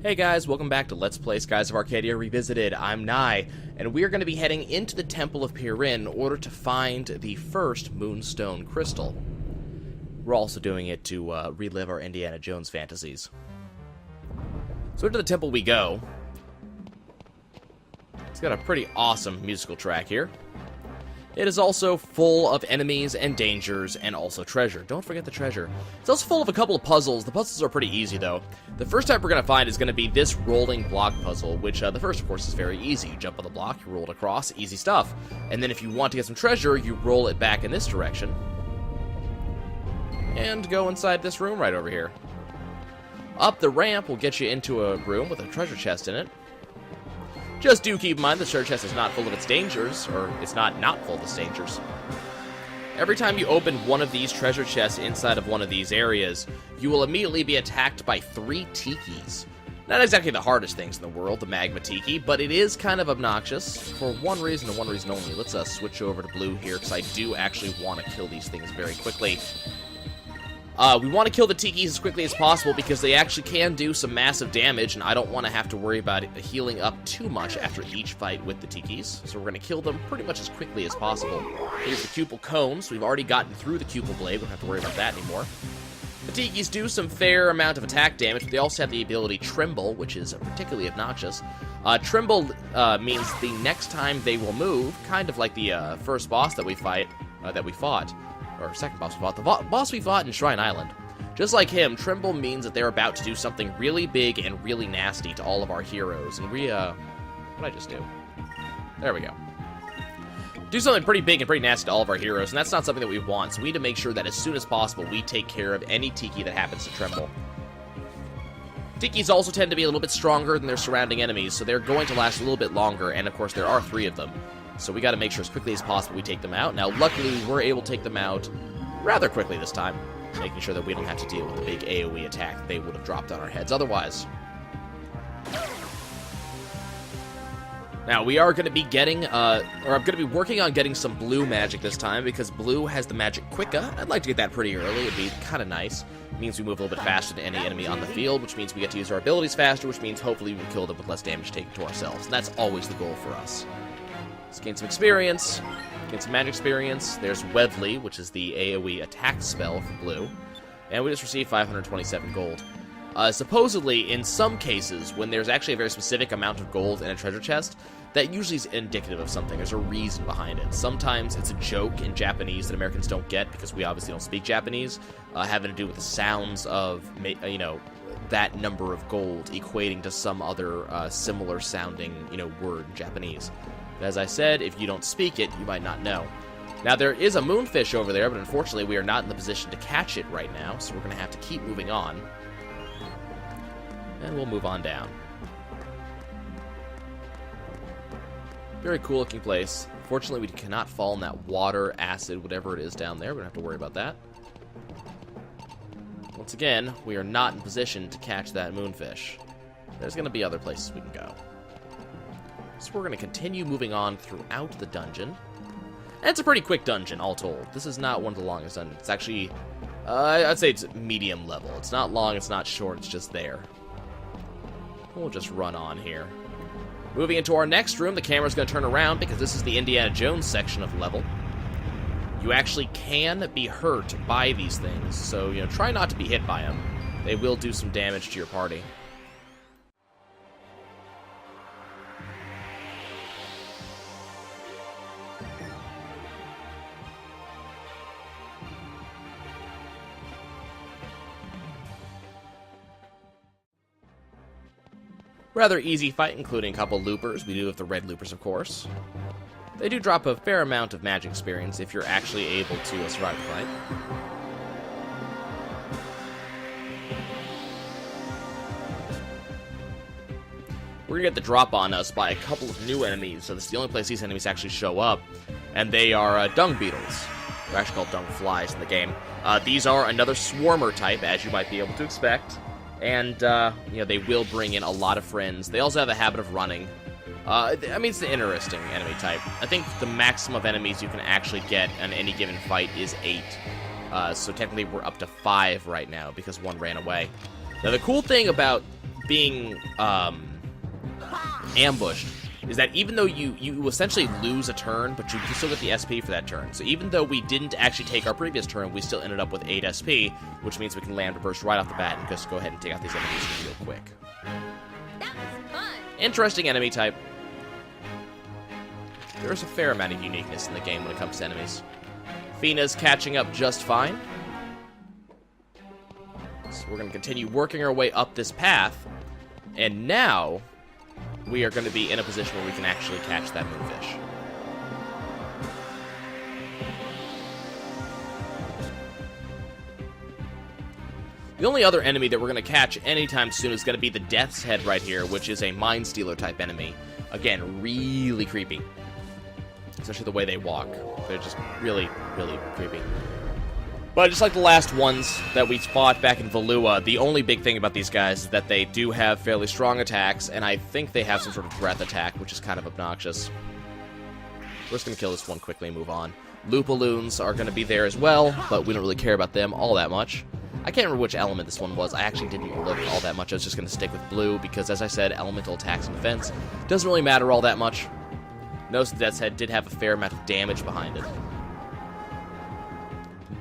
Hey guys, welcome back to Let's Play Skies of Arcadia Revisited. I'm Nye, and we are going to be heading into the Temple of Pyrynn in order to find the first Moonstone Crystal. We're also doing it to relive our Indiana Jones fantasies. So into the temple we go. It's got a pretty awesome musical track here. It is also full of enemies and dangers, and also treasure. Don't forget the treasure. It's also full of a couple of puzzles. The puzzles are pretty easy, though. The first type we're going to find is going to be this rolling block puzzle, which the first, of course, is very easy. You jump on the block, you roll it across, easy stuff. And then if you want to get some treasure, you roll it back in this direction. And go inside this room right over here. Up the ramp will get you into a room with a treasure chest in it. Just do keep in mind the treasure chest is not full of its dangers, or it's not full of its dangers. Every time you open one of these treasure chests inside of one of these areas, you will immediately be attacked by 3 Tikis. Not exactly the hardest things in the world, the magma Tiki, but it is kind of obnoxious for one reason and one reason only. Let's switch over to blue here, because I do actually want to kill these things very quickly. We want to kill the Tikis as quickly as possible because they actually can do some massive damage, and I don't want to have to worry about healing up too much after each fight with the Tikis. So we're going to kill them pretty much as quickly as possible. Here's the cupel cones. We've already gotten through the cupel blade. We don't have to worry about that anymore. The Tikis do some fair amount of attack damage, but they also have the ability Tremble, which is particularly obnoxious. Tremble means the next time they will move, kind of like the first boss that we fought. Or second boss we fought, the boss we fought in Shrine Island. Just like him, Tremble means that they're about to do something really big and really nasty to all of our heroes. And what'd I just do? There we go. Do something pretty big and pretty nasty to all of our heroes, and that's not something that we want, so we need to make sure that as soon as possible we take care of any Tiki that happens to Tremble. Tikis also tend to be a little bit stronger than their surrounding enemies, so they're going to last a little bit longer, and of course there are 3 of them. So we got to make sure as quickly as possible we take them out. Now, luckily, we're able to take them out rather quickly this time, making sure that we don't have to deal with the big AoE attack that they would have dropped on our heads otherwise. Now, we are going to be getting, I'm going to be working on getting some blue magic this time, because blue has the magic Quicka. I'd like to get that pretty early. It'd be kind of nice. It means we move a little bit faster than any enemy on the field, which means we get to use our abilities faster, which means hopefully we can kill them with less damage taken to ourselves. And that's always the goal for us. Let's gain some experience, gain some magic experience. There's Webley, which is the AoE attack spell for blue. And we just received 527 gold. Supposedly, in some cases, when there's actually a very specific amount of gold in a treasure chest, that usually is indicative of something. There's a reason behind it. Sometimes it's a joke in Japanese that Americans don't get, because we obviously don't speak Japanese, having to do with the sounds of, that number of gold equating to some other similar sounding, word in Japanese. As I said, if you don't speak it, you might not know. Now, there is a Moonfish over there, but unfortunately we are not in the position to catch it right now, so we're going to have to keep moving on. And we'll move on down. Very cool looking place. Fortunately, we cannot fall in that water, acid, whatever it is down there. We don't have to worry about that. Once again, we are not in position to catch that Moonfish. There's going to be other places we can go. So we're going to continue moving on throughout the dungeon. And it's a pretty quick dungeon, all told. This is not one of the longest dungeons. It's actually, I'd say it's medium level. It's not long, it's not short, it's just there. We'll just run on here. Moving into our next room, the camera's going to turn around because this is the Indiana Jones section of the level. You actually can be hurt by these things, so, try not to be hit by them. They will do some damage to your party. Rather easy fight, including a couple loopers. We do have the red loopers, of course. They do drop a fair amount of magic experience if you're actually able to survive the fight. We're gonna get the drop on us by a couple of new enemies, so this is the only place these enemies actually show up, and they are dung beetles. They're actually called dung flies in the game. These are another swarmer type, as you might be able to expect. And, they will bring in a lot of friends. They also have a habit of running. It's an interesting enemy type. I think the maximum of enemies you can actually get in any given fight is 8. So technically we're up to 5 right now because one ran away. Now the cool thing about being ambushed is that even though you essentially lose a turn, but you can still get the SP for that turn. So even though we didn't actually take our previous turn, we still ended up with 8 SP, which means we can Lambda Burst right off the bat and just go ahead and take out these enemies real quick. That was fun. Interesting enemy type. There's a fair amount of uniqueness in the game when it comes to enemies. Fina's catching up just fine. So we're going to continue working our way up this path. And now, we are going to be in a position where we can actually catch that Moonfish. The only other enemy that we're going to catch anytime soon is going to be the Deathshead right here, which is a Mind Stealer type enemy. Again, really creepy. Especially the way they walk. They're just really, really creepy. But just like the last ones that we fought back in Valua, the only big thing about these guys is that they do have fairly strong attacks, and I think they have some sort of breath attack, which is kind of obnoxious. We're just going to kill this one quickly and move on. Lupaloons are going to be there as well, but we don't really care about them all that much. I can't remember which element this one was. I actually didn't look all that much. I was just going to stick with blue, because as I said, elemental attacks and defense doesn't really matter all that much. Notice the Deathshead did have a fair amount of damage behind it.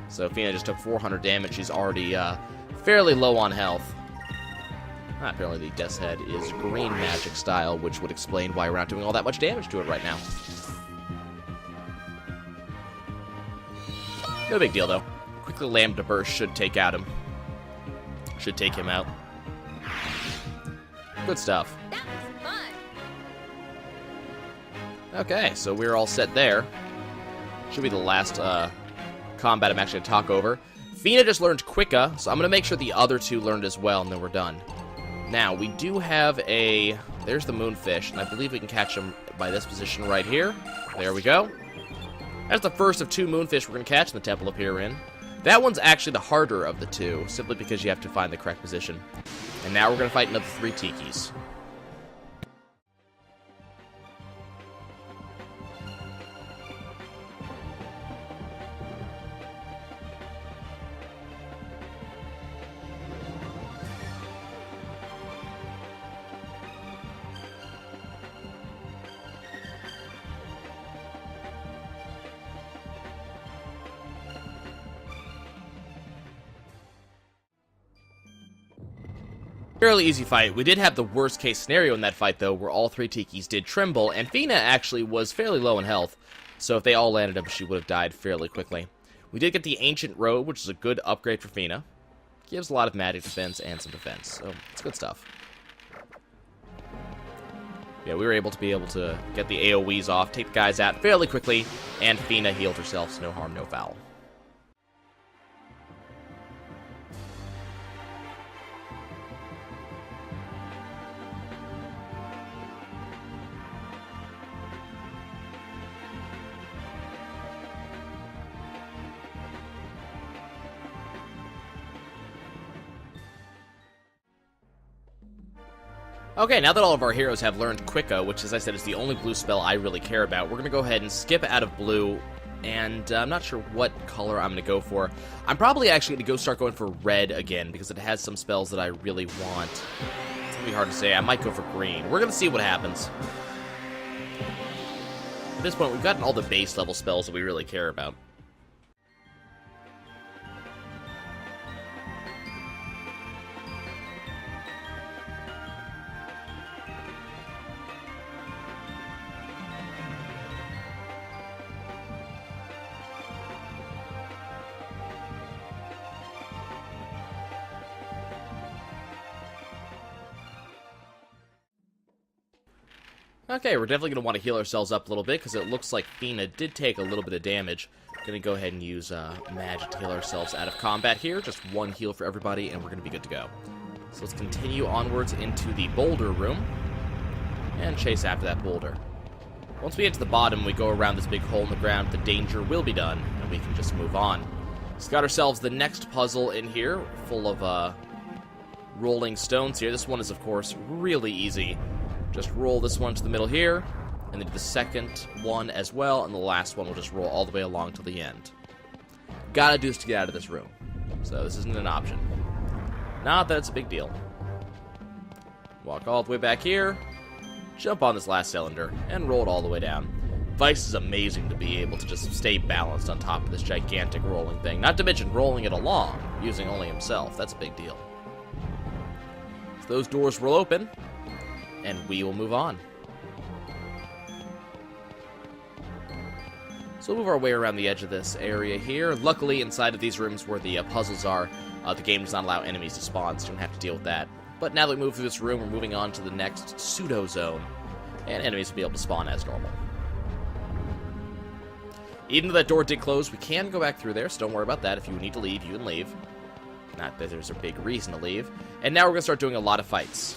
So Fina just took 400 damage. She's already fairly low on health. Apparently the Deathshead is green magic style, which would explain why we're not doing all that much damage to it right now. No big deal, though. Quickly Lambda Burst should take out him. Should take him out. Good stuff. That was fun. Okay, so we're all set there. Should be the last combat I'm actually going to talk over. Fina just learned Quicka, so I'm going to make sure the other two learned as well, and then we're done. Now, we do have a... There's the Moonfish, and I believe we can catch him by this position right here. There we go. That's the first of 2 Moonfish we're going to catch in the Temple of Pyrynn. That one's actually the harder of the 2, simply because you have to find the correct position. And now we're going to fight another 3 Tikis. Fairly easy fight. We did have the worst case scenario in that fight, though, where all 3 Tikis did tremble, and Fina actually was fairly low in health, so if they all landed him, she would have died fairly quickly. We did get the Ancient Robe, which is a good upgrade for Fina. Gives a lot of magic defense and some defense, so it's good stuff. Yeah, we were able to get the AoEs off, take the guys out fairly quickly, and Fina healed herself, so no harm, no foul. Okay, now that all of our heroes have learned Quicka, which as I said is the only blue spell I really care about, we're going to go ahead and skip out of blue, and I'm not sure what color I'm going to go for. I'm probably actually going to start going for red again, because it has some spells that I really want. It's going to be hard to say. I might go for green. We're going to see what happens. At this point, we've gotten all the base level spells that we really care about. Okay, we're definitely going to want to heal ourselves up a little bit, because it looks like Fina did take a little bit of damage. Going to go ahead and use magic to heal ourselves out of combat here. Just 1 heal for everybody, and we're going to be good to go. So let's continue onwards into the Boulder Room, and chase after that boulder. Once we get to the bottom, we go around this big hole in the ground, the danger will be done, and we can just move on. We've got ourselves the next puzzle in here, full of rolling stones here. This one is, of course, really easy. Just roll this one to the middle here, and then do the second one as well, and the last one will just roll all the way along to the end. Gotta do this to get out of this room, so this isn't an option. Not that it's a big deal. Walk all the way back here, jump on this last cylinder, and roll it all the way down. Vice is amazing to be able to just stay balanced on top of this gigantic rolling thing. Not to mention rolling it along, using only himself. That's a big deal. So those doors will open, and we will move on. So we'll move our way around the edge of this area here. Luckily, inside of these rooms where the puzzles are, the game does not allow enemies to spawn, so you don't have to deal with that. But now that we move through this room, we're moving on to the next pseudo-zone, and enemies will be able to spawn as normal. Even though that door did close, we can go back through there, so don't worry about that. If you need to leave, you can leave. Not that there's a big reason to leave. And now we're going to start doing a lot of fights.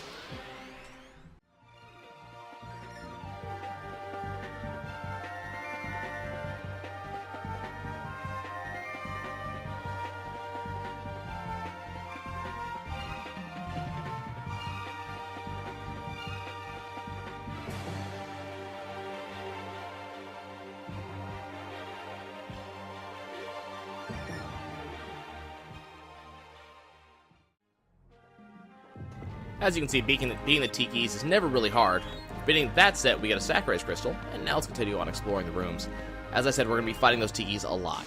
As you can see, beating the Tikis is never really hard. Beating that set, we get a Sacres crystal, and now let's continue on exploring the rooms. As I said, we're going to be fighting those Tikis a lot.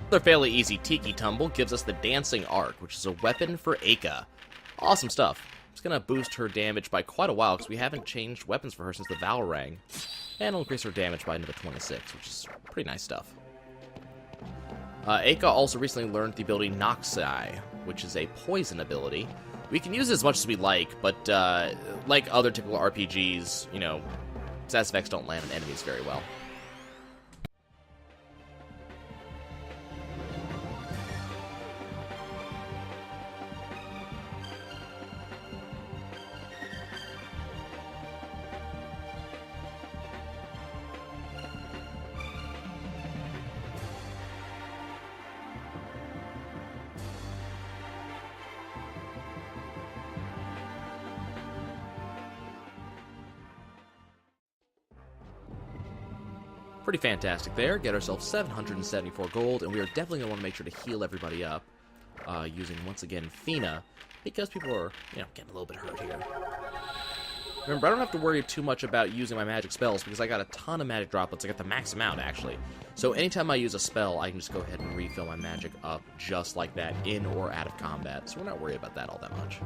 Another fairly easy Tiki Tumble gives us the Dancing Arc, which is a weapon for Aika. Awesome stuff. It's going to boost her damage by quite a while, because we haven't changed weapons for her since the Valorang. And it'll increase her damage by another 26, which is pretty nice stuff. Aika also recently learned the ability Noxai, which is a poison ability. We can use it as much as we like, but like other typical RPGs, you know, status effects don't land on enemies very well. Pretty fantastic there. Get ourselves 774 gold, and we are definitely going to want to make sure to heal everybody up using, once again, Fina, because people are, you know, getting a little bit hurt here. Remember, I don't have to worry too much about using my magic spells, because I got a ton of magic droplets. I got the max amount, actually. So anytime I use a spell, I can just go ahead and refill my magic up just like that, in or out of combat. So we're not worried about that all that much.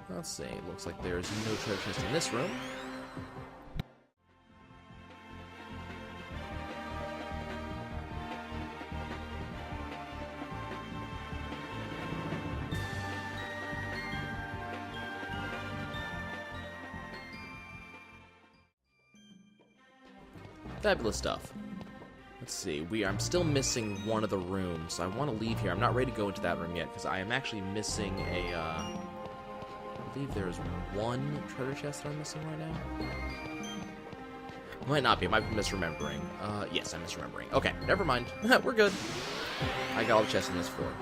Let's see. Looks like there's no treasure chest in this room. Fabulous stuff. Let's see, I'm still missing one of the rooms, so I want to leave here. I'm not ready to go into that room yet, because I am actually missing a, I believe there's one treasure chest that I'm missing right now. Might not be, I might be misremembering. Yes, I'm misremembering. Okay, never mind. We're good. I got all the chests in this floor.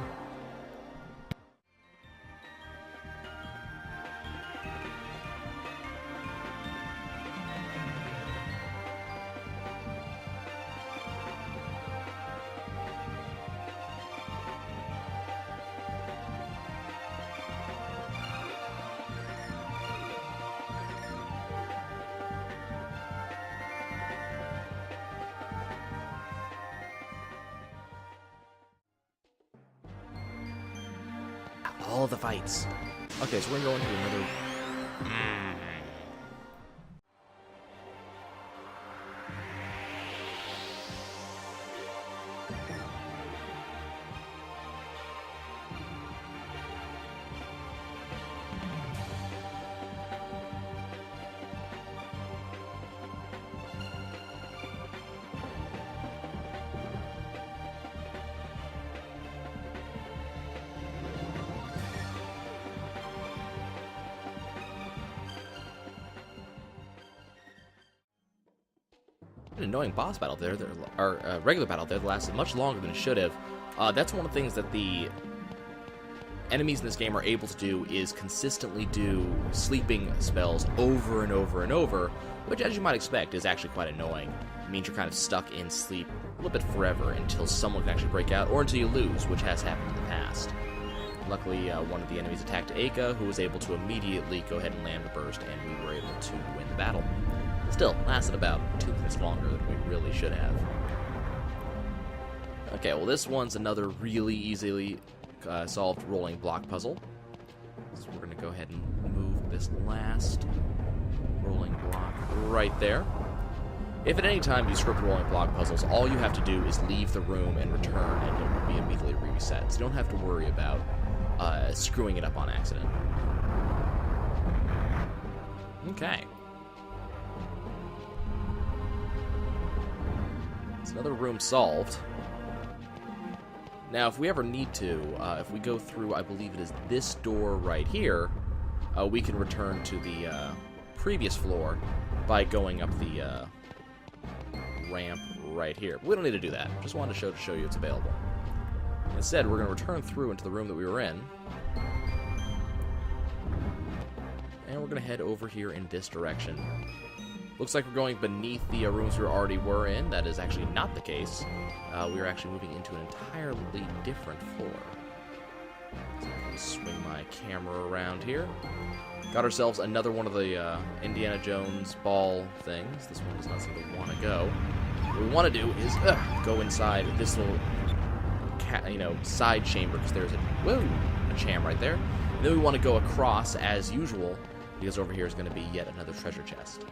All the fights. Okay, so we're going to another... an annoying boss battle there, or regular battle there that lasted much longer than it should have. That's one of the things that the enemies in this game are able to do, is consistently do sleeping spells over and over and over, which, as you might expect, is actually quite annoying. It means you're kind of stuck in sleep a little bit forever until someone can actually break out, or until you lose, which has happened in the past. Luckily, one of the enemies attacked Aka, who was able to immediately go ahead and land a burst, and we were able to win the battle. Still, lasted about 2 minutes longer than we really should have. Okay, well, this one's another really easily solved rolling block puzzle. So we're going to go ahead and move this last rolling block right there. If at any time you screw up the rolling block puzzles, all you have to do is leave the room and return, and it will be immediately reset. So you don't have to worry about screwing it up on accident. Okay. It's another room solved. Now, if we ever need to, if we go through, I believe it is this door right here, we can return to the previous floor by going up the ramp right here. But we don't need to do that. Just wanted to show you it's available. Instead, we're going to return through into the room that we were in. And we're going to head over here in this direction. Looks like we're going beneath the rooms we already were in. That is actually not the case. We are actually moving into an entirely different floor. So I'm going to swing my camera around here. Got ourselves another one of the Indiana Jones ball things. This one does not seem to want to go. What we want to do is go inside this little side chamber, because there's a Cham right there. And then we want to go across as usual, because over here is going to be yet another treasure chest.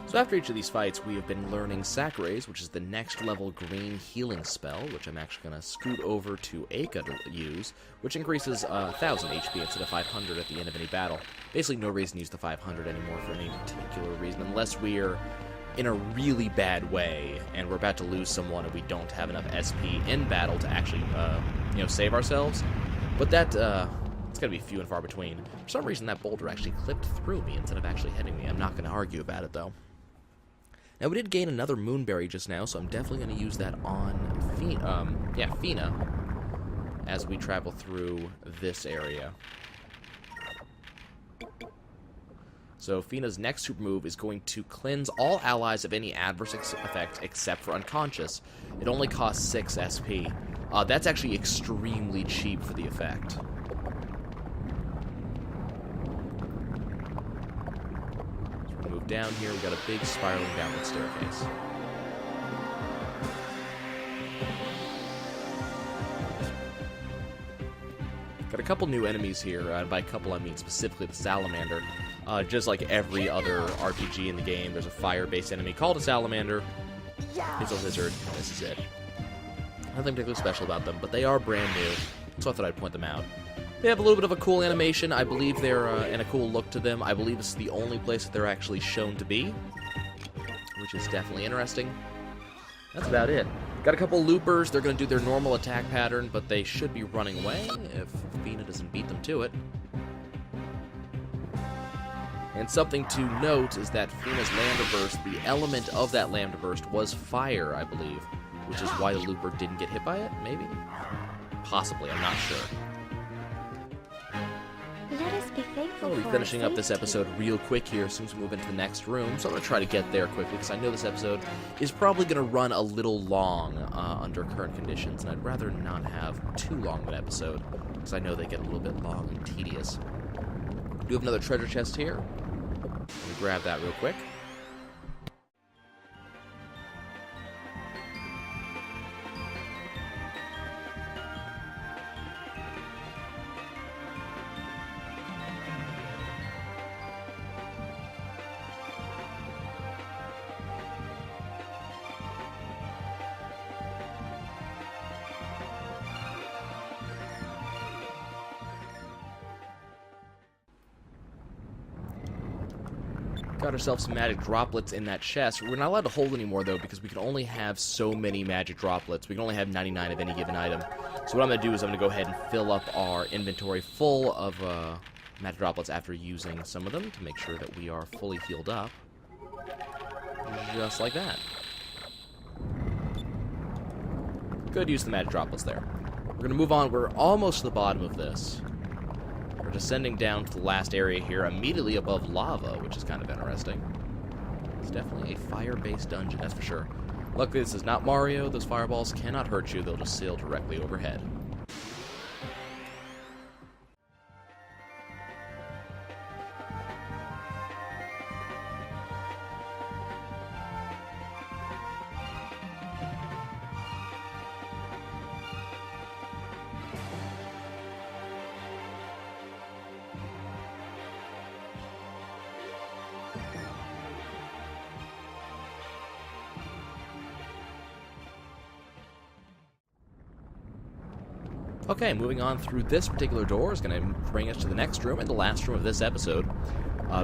So after each of these fights, we have been learning Sacres, which is the next level green healing spell, which I'm actually going to scoot over to Aka to use, which increases 1,000 HP instead of 500 at the end of any battle. Basically no reason to use the 500 anymore for any particular reason, unless we're in a really bad way and we're about to lose someone and we don't have enough SP in battle to actually save ourselves. But that it's going to be few and far between. For some reason, that boulder actually clipped through me instead of actually hitting me. I'm not going to argue about it, though. Now, we did gain another Moonberry just now, so I'm definitely going to use that on Fina, as we travel through this area. So Fina's next super move is going to cleanse all allies of any adverse effect except for unconscious. It only costs 6 SP. That's actually extremely cheap for the effect. Move down here, we got a big spiraling downward staircase. Got a couple new enemies here. By couple, I mean specifically the Salamander. Just like every other RPG in the game, there's a fire-based enemy called a Salamander. He's a lizard, and this is it. Nothing particularly special about them, but they are brand new, so I thought I'd point them out. They have a little bit of a cool animation. I believe they're and a cool look to them. I believe this is the only place that they're actually shown to be, which is definitely interesting. That's about it. Got a couple loopers. They're going to do their normal attack pattern, but they should be running away if Fina doesn't beat them to it. And something to note is that Fina's Lambda Burst, the element of that Lambda Burst was fire, I believe, which is why the looper didn't get hit by it, maybe? Possibly, I'm not sure. Let us be thankful We'll be for finishing our up this safety. episode real quick here as soon as we move into the next room, so I'm going to try to get there quickly because I know this episode is probably going to run a little long under current conditions, and I'd rather not have too long of an episode because I know they get a little bit long and tedious. We do have another treasure chest here. Let me grab that real quick. Got ourselves some magic droplets in that chest. We're not allowed to hold anymore, though, because we can only have so many magic droplets. We can only have 99 of any given item. So what I'm going to do is I'm going to go ahead and fill up our inventory full of magic droplets after using some of them to make sure that we are fully healed up. Just like that. Good use of the magic droplets there. We're going to move on. We're almost to the bottom of this. We're descending down to the last area here, immediately above lava, which is kind of interesting. It's definitely a fire-based dungeon, that's for sure. Luckily, this is not Mario. Those fireballs cannot hurt you. They'll just sail directly overhead. Okay, moving on through this particular door is going to bring us to the next room and the last room of this episode,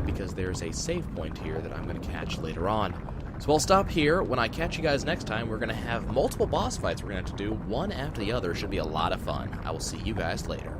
because there's a save point here that I'm going to catch later on. So I'll stop here. When I catch you guys next time, we're going to have multiple boss fights we're going to have to do, one after the other. Should be a lot of fun. I will see you guys later.